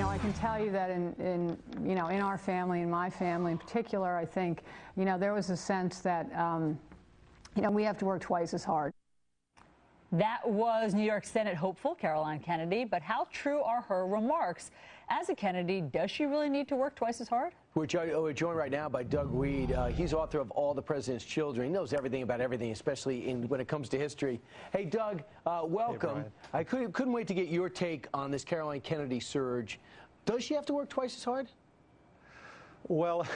I can tell you that in our family, in my family in particular, I think, there was a sense that, we have to work twice as hard. That was New York Senate hopeful Caroline Kennedy, but how true are her remarks? As a Kennedy, does she really need to work twice as hard? We're joined right now by Doug Wead. He's author of All the President's Children. He knows everything about everything, especially when it comes to history. Hey, Doug, welcome. Hey, I couldn't wait to get your take on this Caroline Kennedy surge. Does she have to work twice as hard? Well,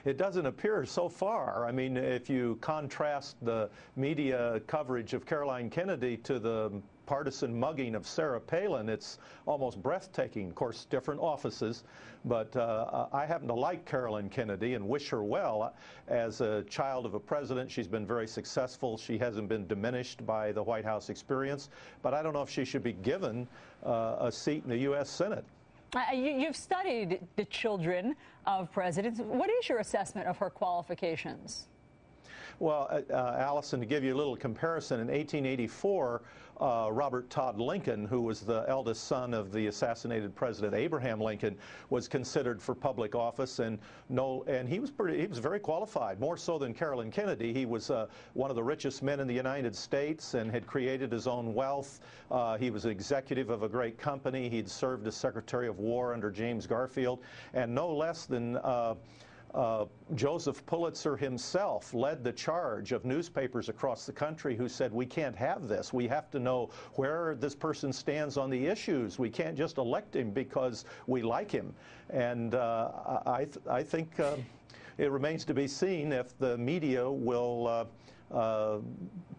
it doesn't appear so far. I mean, if you contrast the media coverage of Caroline Kennedy to the partisan mugging of Sarah Palin, it's almost breathtaking. Of course, different offices, but I happen to like Caroline Kennedy and wish her well. As a child of a president, she's been very successful. She hasn't been diminished by the White House experience, but I don't know if she should be given a seat in the U.S. Senate. You've studied the children of presidents. What is your assessment of her qualifications? Well, Alisyn, to give you a little comparison, in 1884, Robert Todd Lincoln, who was the eldest son of the assassinated President Abraham Lincoln, was considered for public office, and he was very qualified, more so than Caroline Kennedy. He was one of the richest men in the United States and had created his own wealth. He was executive of a great company. He'd served as Secretary of War under James Garfield, and no less than Joseph Pulitzer himself led the charge of newspapers across the country who said, we can't have this. We have to know where this person stands on the issues. We can't just elect him because we like him. And I think it remains to be seen if the media will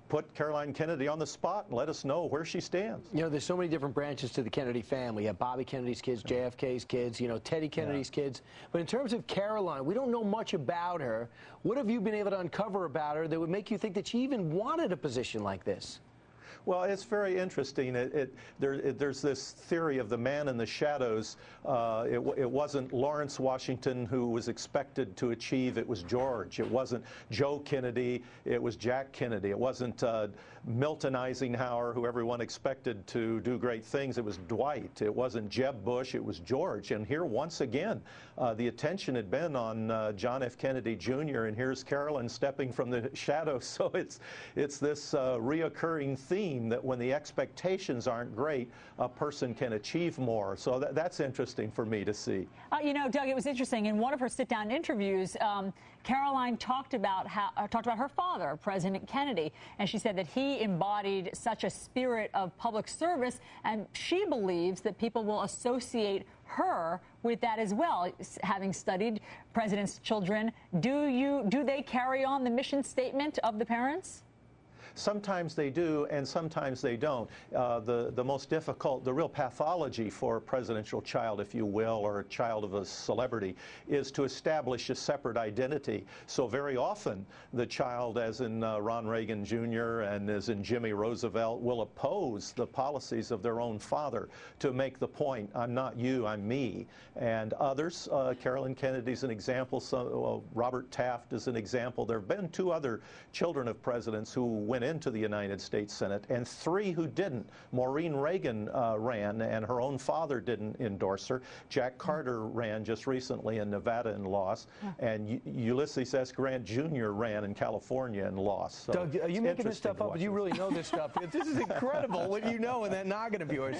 put Caroline Kennedy on the spot and let us know where she stands. There's so many different branches to the Kennedy family. You have Bobby Kennedy's kids, JFK's kids, Teddy Kennedy's kids. But in terms of Caroline, we don't know much about her. What have you been able to uncover about her that would make you think that she even wanted a position like this? Well, it's very interesting. There's this theory of the man in the shadows. It wasn't Lawrence Washington who was expected to achieve. It was George. It wasn't Joe Kennedy. It was Jack Kennedy. It wasn't Milton Eisenhower, who everyone expected to do great things. It was Dwight. It wasn't Jeb Bush. It was George. And here, once again, the attention had been on John F. Kennedy Jr., and here's Caroline stepping from the shadows. So it's this reoccurring theme that when the expectations aren't great, a person can achieve more. So that's interesting for me to see. Doug, it was interesting. In one of her sit-down interviews, Caroline talked about her father, President Kennedy, and she said that he embodied such a spirit of public service, and she believes that people will associate her with that as well. Having studied presidents' children, do they carry on the mission statement of the parents? Sometimes they do, and sometimes they don't. The most difficult, the real pathology for a presidential child, if you will, or a child of a celebrity, is to establish a separate identity. So very often, the child, as in Ron Reagan Jr. and as in Jimmy Roosevelt, will oppose the policies of their own father to make the point, I'm not you, I'm me. And others, Caroline Kennedy's an example, Robert Taft is an example. There have been two other children of presidents who went into the United States Senate, and three who didn't. Maureen Reagan ran, and her own father didn't endorse her. Jack Carter ran just recently in Nevada and lost. And Ulysses S. Grant Jr. ran in California and lost. So Doug, are you making this stuff up? You really know this stuff. This is incredible what you know in that noggin of yours.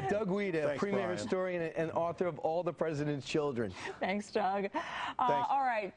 Doug Wead, a premier historian and author of All the President's Children. Thanks, Doug. Thanks. All right.